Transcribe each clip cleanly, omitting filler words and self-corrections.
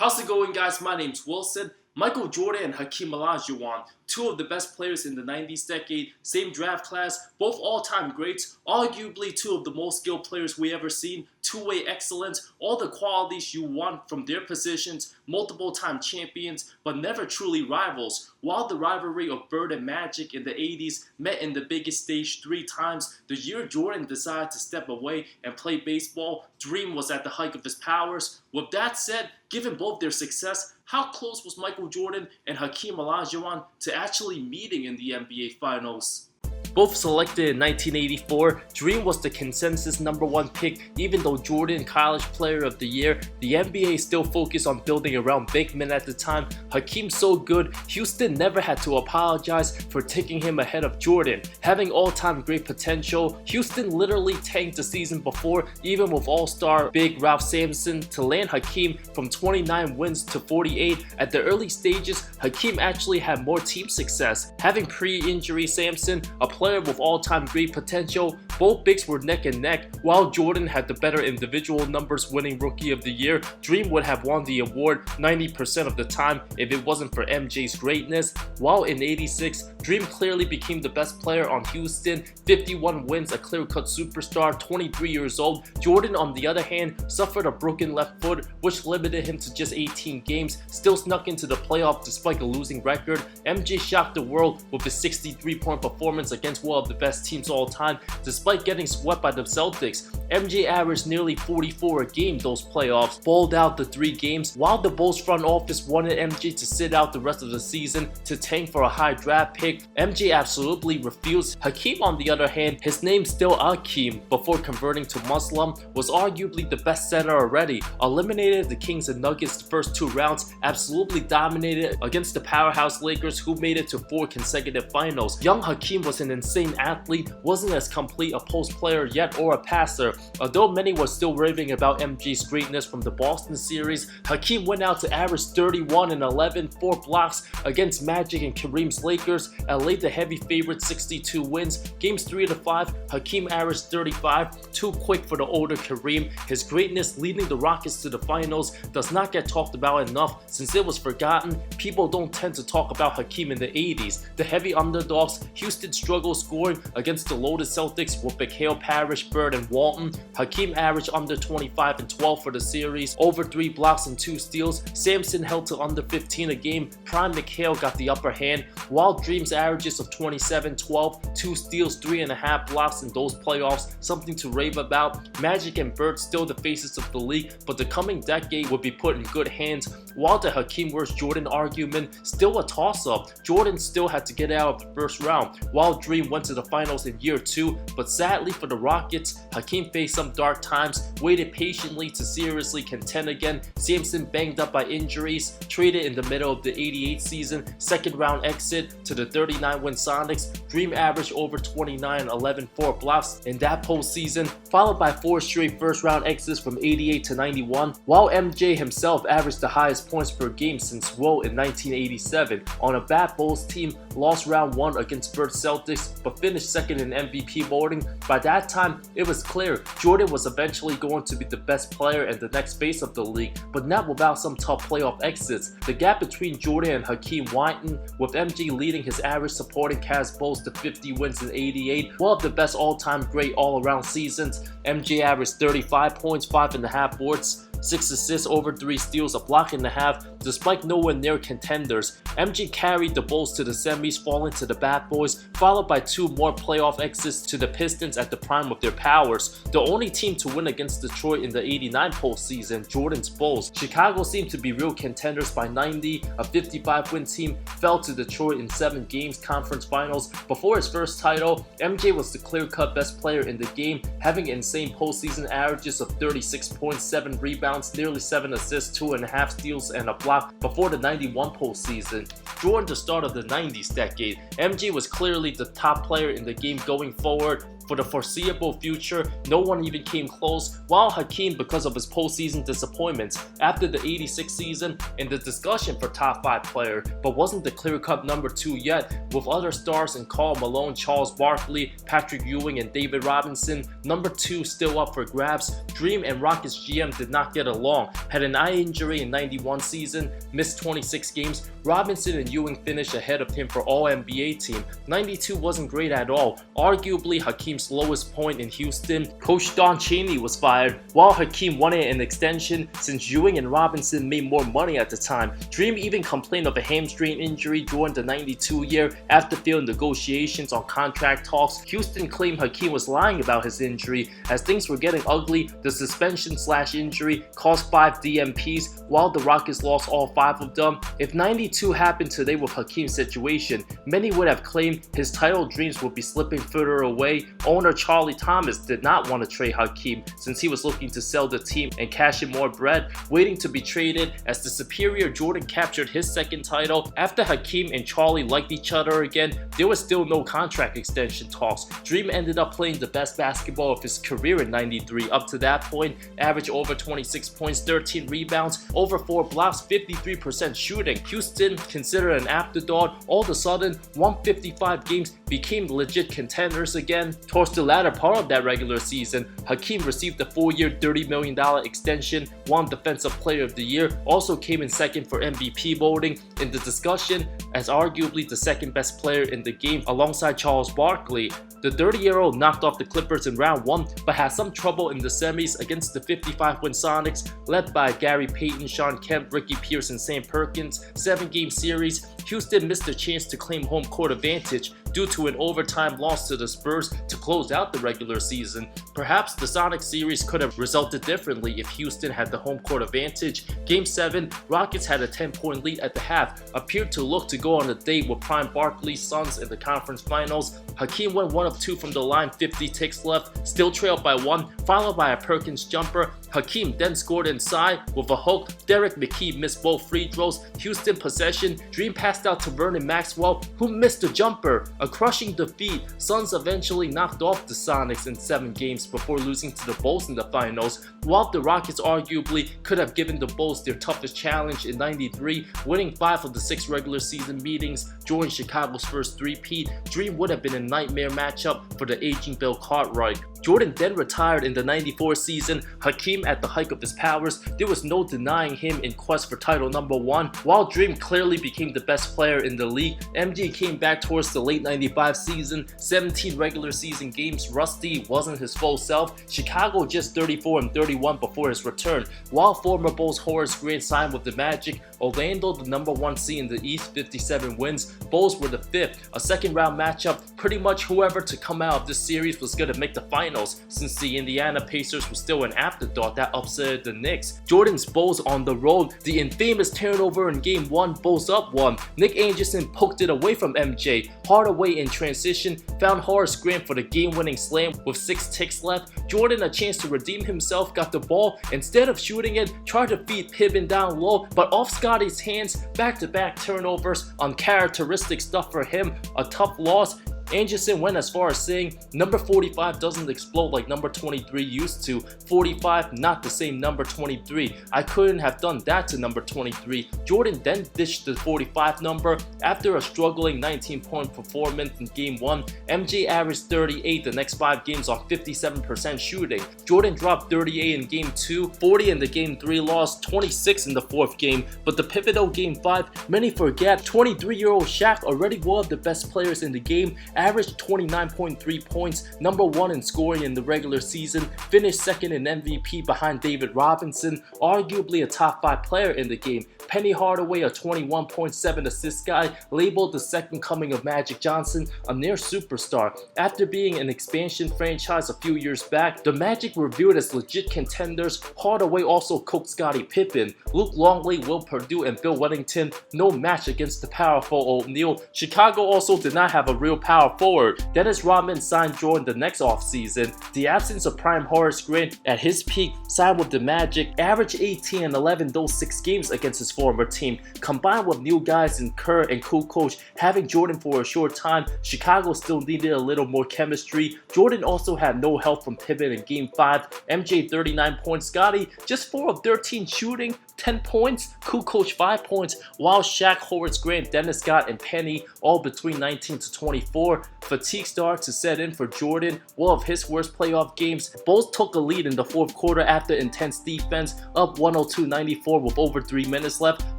How's it going, guys? My name's Wilson. Michael Jordan and Hakeem Olajuwon, two of the best players in the 90s decade, same draft class, both all-time greats, arguably two of the most skilled players we ever seen, two-way excellence, all the qualities you want from their positions, multiple-time champions, but never truly rivals. While the rivalry of Bird and Magic in the 80s met in the biggest stage 3 times, the year Jordan decided to step away and play baseball, Dream was at the height of his powers. With that said, given both their success, how close was Michael Jordan and Hakeem Olajuwon to actually meeting in the NBA Finals? Both selected in 1984, Dream was the consensus #1 pick. Even though Jordan College Player of the Year, the NBA still focused on building around big men at the time. Hakeem so good, Houston never had to apologize for taking him ahead of Jordan. Having all-time great potential, Houston literally tanked the season before, even with all-star big Ralph Sampson, to land Hakeem from 29 wins to 48. At the early stages, Hakeem actually had more team success. Having pre-injury Sampson, a player with all-time great potential, both bigs were neck and neck. While Jordan had the better individual numbers winning Rookie of the Year, Dream would have won the award 90% of the time if it wasn't for MJ's greatness. While in '86, Dream clearly became the best player on Houston, 51 wins, a clear-cut superstar, 23 years old. Jordan, on the other hand, suffered a broken left foot, which limited him to just 18 games, still snuck into the playoff despite a losing record. MJ shocked the world with his 63-point performance against one of the best teams all time. Despite getting swept by the Celtics, MJ averaged nearly 44 a game those playoffs, balled out the 3 games. While the Bulls front office wanted MJ to sit out the rest of the season to tank for a high draft pick, MJ absolutely refused. Hakeem, on the other hand, his name still Hakeem before converting to Muslim, was arguably the best center already. Eliminated the Kings and Nuggets the first 2 rounds, absolutely dominated against the powerhouse Lakers, who made it to 4 consecutive finals. Young Hakeem was an insane athlete, wasn't as complete a post player yet or a passer. Although many were still raving about MJ's greatness from the Boston series, Hakeem went out to average 31 and 11, 4 blocks against Magic and Kareem's Lakers, and laid the heavy favorite 62 wins. Games 3 to 5, Hakeem averaged 35, too quick for the older Kareem. His greatness leading the Rockets to the finals does not get talked about enough since it was forgotten. People don't tend to talk about Hakeem in the 80s. The heavy underdogs, Houston struggled scoring against the loaded Celtics with McHale, Parrish, Bird, and Walton. Hakeem averaged under 25 and 12 for the series, over 3 blocks and 2 steals. Sampson held to under 15 a game. Prime McHale got the upper hand, while Dream's averages of 27, 12, 2 steals, 3.5 blocks in those playoffs, something to rave about. Magic and Bird still the faces of the league, but the coming decade would be put in good hands. While the Hakeem vs. Jordan argument still a toss-up, Jordan still had to get out of the first round, while Dream went to the finals in year 2, but sadly for the Rockets, Hakeem faced some dark times, waited patiently to seriously contend again. Sampson banged up by injuries, traded in the middle of the '88 season, 2nd round exit to the 39-win Sonics. Dream averaged over 29, 11, 4 blocks in that postseason, followed by 4 straight first-round exits from '88 to '91, while MJ himself averaged the highest points per game since Wilt in 1987 on a bad Bulls team, lost round 1 against Bird Celtics, but finished 2nd in MVP voting. By that time, it was clear Jordan was eventually going to be the best player and the next face of the league, but not without some tough playoff exits. The gap between Jordan and Hakeem widened, with MJ leading his average supporting cast Bulls to 50 wins in '88, one of the best all-time great all-around seasons. MJ averaged 35 points, 5.5 boards, 6 assists, over 3 steals, a block and a half, despite nowhere near contenders. MJ carried the Bulls to the semis, falling to the Bad Boys, followed by 2 more playoff exits to the Pistons at the prime of their powers. The only team to win against Detroit in the '89 postseason, Jordan's Bulls. Chicago seemed to be real contenders by '90. A 55-win team fell to Detroit in 7 games conference finals. Before his first title, MJ was the clear-cut best player in the game, having insane postseason averages of 36 points, 7 rebounds, nearly 7 assists, 2.5 steals, and a block before the '91 postseason. During the start of the '90s decade, MJ was clearly the top player in the game going forward. For the foreseeable future, no one even came close, while Hakeem, because of his postseason disappointments after the '86 season, in the discussion for top 5 player, but wasn't the clear-cut number 2 yet, with other stars in Karl Malone, Charles Barkley, Patrick Ewing, and David Robinson. Number 2 still up for grabs. Dream and Rockets GM did not get along, had an eye injury in '91 season, missed 26 games. Robinson and Ewing finished ahead of him for All-NBA team. '92 wasn't great at all, arguably Hakeem's lowest point in Houston. Coach Don Chaney was fired, while Hakeem wanted an extension since Ewing and Robinson made more money at the time. Dream even complained of a hamstring injury during the '92 year after failing negotiations on contract talks. Houston claimed Hakeem was lying about his injury. As things were getting ugly, the suspension/injury cost 5 DMPs, while the Rockets lost all 5 of them. If '92 happened today with Hakeem's situation, many would have claimed his title dreams would be slipping further away. Owner Charlie Thomas did not want to trade Hakeem since he was looking to sell the team and cash in more bread, waiting to be traded as the superior Jordan captured his second title. After Hakeem and Charlie liked each other again, there was still no contract extension talks. Dream ended up playing the best basketball of his career in '93. Up to that point, averaged over 26 points, 13 rebounds, over 4 blocks, 53% shooting. Houston, considered an afterthought, all of a sudden 155 games became legit contenders again. Towards the latter part of that regular season, Hakeem received a 4-year $30 million extension, won Defensive Player of the Year, also came in second for MVP voting in the discussion as arguably the second best player in the game alongside Charles Barkley. The 30-year-old knocked off the Clippers in round 1 but had some trouble in the semis against the 55-win Sonics led by Gary Payton, Shawn Kemp, Ricky Pierce, and Sam Perkins. 7-game series, Houston missed a chance to claim home court advantage due to an overtime loss to the Spurs to close out the regular season. Perhaps the Sonics series could have resulted differently if Houston had the home court advantage. Game 7, Rockets had a 10-point lead at the half, appeared to look to go on a date with prime Barkley's Suns in the conference finals. Hakeem went 1 of 2 from the line, 50 ticks left, still trailed by 1, followed by a Perkins jumper. Hakeem then scored inside with a hook. Derek McKee missed both free throws. Houston possession. Dream passed out to Vernon Maxwell, who missed the jumper. A crushing defeat. Suns eventually knocked off the Sonics in 7 games before losing to the Bulls in the finals, while the Rockets arguably could have given the Bulls their toughest challenge in '93, winning 5 of the 6 regular season meetings during Chicago's first three-peat. Dream would have been a nightmare matchup for the aging Bill Cartwright. Jordan then retired in the '94 season. Hakeem at the height of his powers, there was no denying him in quest for title number 1. While Dream clearly became the best player in the league, MJ came back towards the late '95 season. 17 regular season games, rusty, wasn't his full self. Chicago just 34-31 before his return. While former Bulls Horace Grant signed with the Magic, Orlando the number 1 seed in the East, 57 wins. Bulls were the 5th, a second round matchup. Pretty much whoever to come out of this series was going to make the finals, since the Indiana Pacers were still an afterthought that upset the Knicks. Jordan's Bulls on the road, the infamous turnover in game 1, Bulls up 1. Nick Anderson poked it away from MJ. Hardaway in transition found Horace Grant for the game-winning slam with 6 ticks left. Jordan, a chance to redeem himself, got the ball. Instead of shooting it, tried to feed Pippen down low, but off Scotty's hands. Back-to-back turnovers, uncharacteristic stuff for him. A tough loss. Anderson went as far as saying, number 45 doesn't explode like number 23 used to. 45, not the same number 23. I couldn't have done that to number 23. Jordan then ditched the 45 number. After a struggling 19-point performance in game 1, MJ averaged 38 the next 5 games on 57% shooting. Jordan dropped 38 in game 2, 40 in the game 3 loss, 26 in the 4th game. But the pivotal game 5, many forget, 23-year-old Shaq, already one of the best players in the game, averaged 29.3 points, number 1 in scoring in the regular season, finished second in MVP behind David Robinson, arguably a top 5 player in the game. Penny Hardaway, a 21.7 assist guy, labeled the second coming of Magic Johnson, a near superstar. After being an expansion franchise a few years back, the Magic were viewed as legit contenders. Hardaway also cooked Scottie Pippen. Luke Longley, Will Perdue, and Bill Wennington, no match against the powerful O'Neal. Chicago also did not have a real power Power forward, Dennis Rodman signed Jordan the next offseason. The absence of prime Horace Grant at his peak signed with the Magic, averaged 18 and 11 those 6 games against his former team. Combined with new guys in Kerr and Kukoc having Jordan for a short time, Chicago still needed a little more chemistry. Jordan also had no help from pivot in Game 5. MJ 39 points, Scottie just 4 of 13 shooting, 10 points, Kukoc 5 points, while Shaq, Horace Grant, Dennis Scott, and Penny all between 19 to 24. Fatigue started to set in for Jordan. One of his worst playoff games. Both took a lead in the fourth quarter after intense defense, up 102-94 with over 3 minutes left.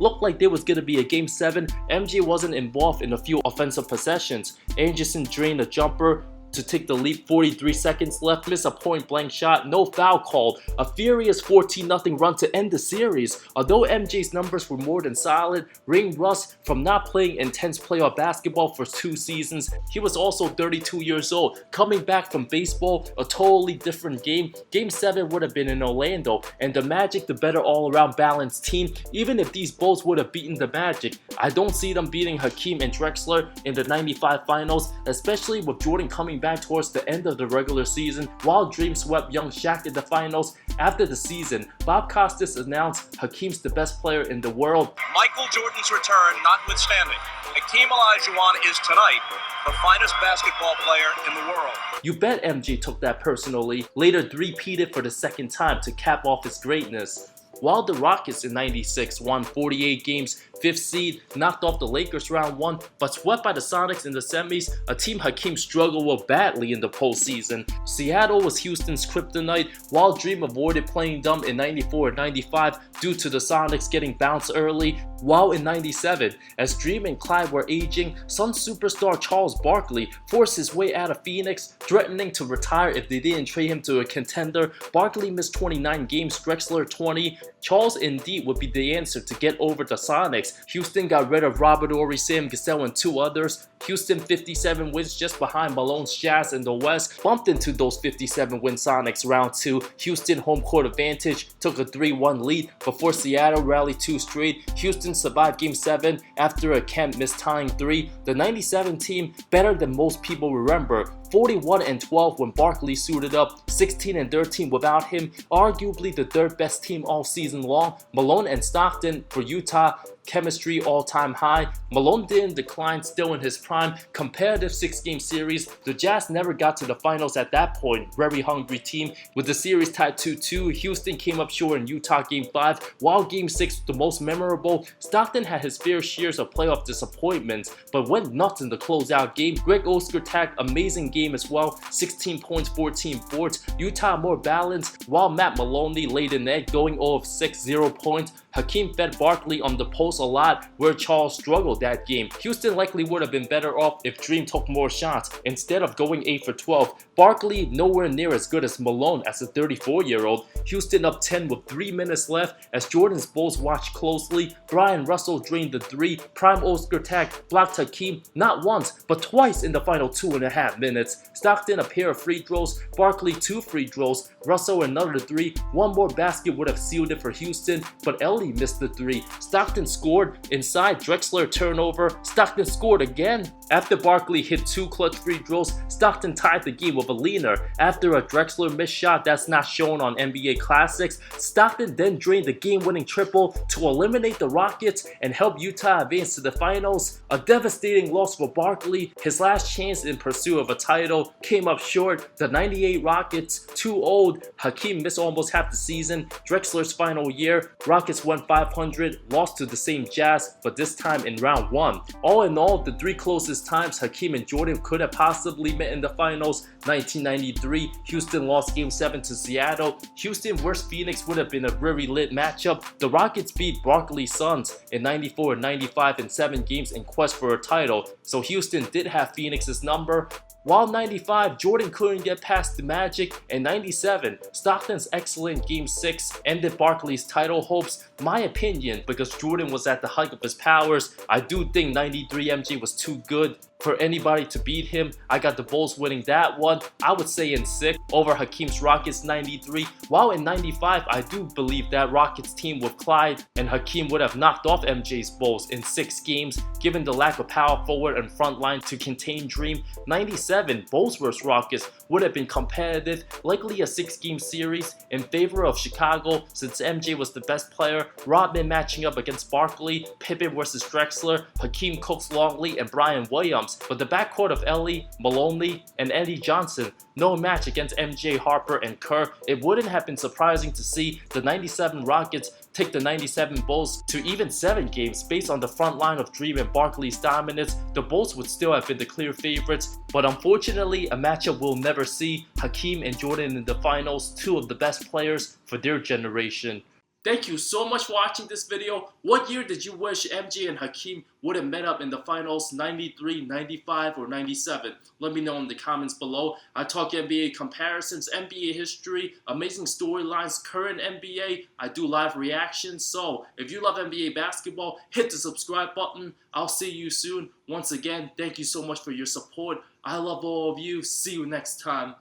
Looked like there was going to be a Game 7. MJ wasn't involved in a few offensive possessions. Anderson drained a jumper to take the lead, 43 seconds left, miss a point-blank shot, no foul called. A furious 14-0 run to end the series. Although MJ's numbers were more than solid, ring rust from not playing intense playoff basketball for 2 seasons. He was also 32 years old. Coming back from baseball, a totally different game. Game 7 would have been in Orlando, and the Magic the better all-around balanced team. Even if these Bulls would have beaten the Magic, I don't see them beating Hakeem and Drexler in the 95 finals, especially with Jordan coming back towards the end of the regular season, while Dream swept young Shaq in the finals. After the season, Bob Costas announced Hakeem's the best player in the world. Michael Jordan's return notwithstanding, Hakeem Olajuwon is tonight the finest basketball player in the world. You bet MJ took that personally, later three-peated for the second time to cap off his greatness. While the Rockets in '96 won 48 games, 5th seed, knocked off the Lakers round 1, but swept by the Sonics in the semis, a team Hakeem struggled with badly in the postseason. Seattle was Houston's kryptonite, while Dream avoided playing dumb in '94 and '95 due to the Sonics getting bounced early, while in '97, as Dream and Clyde were aging, Suns superstar Charles Barkley forced his way out of Phoenix, threatening to retire if they didn't trade him to a contender. Barkley missed 29 games, Drexler 20. Charles indeed would be the answer to get over the Sonics. Houston got rid of Robert Horry, Sam Cassell, and 2 others. Houston 57 wins just behind Malone's Jazz in the West, bumped into those 57-win Sonics round 2. Houston home court advantage took a 3-1 lead before Seattle rallied 2 straight. Houston survived Game 7 after a Kemp missed tying 3. The '97 team, better than most people remember, 41-12 when Barkley suited up, 16-13 without him, arguably the 3rd best team all season long. Malone and Stockton for Utah, chemistry all-time high. Malone didn't decline, still in his prime. Competitive 6-game series. The Jazz never got to the finals at that point. Very hungry team. With the series tied 2-2, Houston came up short in Utah Game 5. While Game 6 was the most memorable, Stockton had his fair shares of playoff disappointments, but went nuts in the closeout game. Greg Oskartak, amazing game as well. 16 points, 14 boards. Utah more balanced, while Matt Maloney laid an egg, going 0 of 6, 0 points. Hakeem fed Barkley on the post a lot, where Charles struggled that game. Houston likely would have been better off if Dream took more shots instead of going 8 for 12. Barkley nowhere near as good as Malone as a 34-year-old. Houston up 10 with 3 minutes left as Jordan's Bulls watched closely. Brian Russell drained the 3. Prime Oskartak blocked Hakeem not once but twice in the final 2.5 minutes. Stockton a pair of free throws, Barkley 2 free throws, Russell another 3. One more basket would have sealed it for Houston, but Ellie missed the 3. Stockton scored inside, Drexler turnover. Stockton scored again. After Barkley hit 2 clutch free throws, Stockton tied the game with a leaner. After a Drexler missed shot that's not shown on NBA Classics, Stockton then drained the game-winning triple to eliminate the Rockets and help Utah advance to the finals. A devastating loss for Barkley. His last chance in pursuit of a title came up short. The '98 Rockets, too old. Hakeem missed almost half the season. Drexler's final year, Rockets won 500, lost to the same Jazz, but this time in round 1. All in all, the 3 closest times Hakeem and Jordan could have possibly met in the finals: 1993, Houston lost Game 7 to Seattle. Houston vs Phoenix would have been a very lit matchup. The Rockets beat Barkley's Suns in '94 and '95 in 7 games in quest for a title, so Houston did have Phoenix's number. While '95, Jordan couldn't get past the Magic, and '97, Stockton's excellent Game 6 ended Barkley's title hopes. My opinion, because Jordan was at the height of his powers, I do think '93 MJ was too good. for anybody to beat him. I got the Bulls winning that one, I would say in 6 over Hakeem's Rockets 93. While in 95, I do believe that Rockets team with Clyde and Hakeem would have knocked off MJ's Bulls in 6 games, given the lack of power forward and front line to contain Dream. 97, Bulls vs Rockets would have been competitive, likely a 6-game series in favor of Chicago since MJ was the best player. Rodman matching up against Barkley, Pippen versus Drexler, Hakeem, Cooks, Longley, and Brian Williams. But the backcourt of Ellie, Maloney, and Eddie Johnson, no match against MJ, Harper, and Kerr. It wouldn't have been surprising to see the 97 Rockets take the 97 Bulls to even 7 games. Based on the front line of Dream and Barkley's dominance, the Bulls would still have been the clear favorites, but unfortunately a matchup we'll never see. Hakeem and Jordan in the finals, 2 of the best players for their generation. Thank you so much for watching this video. What year did you wish MJ and Hakeem would have met up in the finals? 93, 95, or 97? Let me know in the comments below. I talk NBA comparisons, NBA history, amazing storylines, current NBA. I do live reactions. So if you love NBA basketball, hit the subscribe button. I'll see you soon. Once again, thank you so much for your support. I love all of you. See you next time.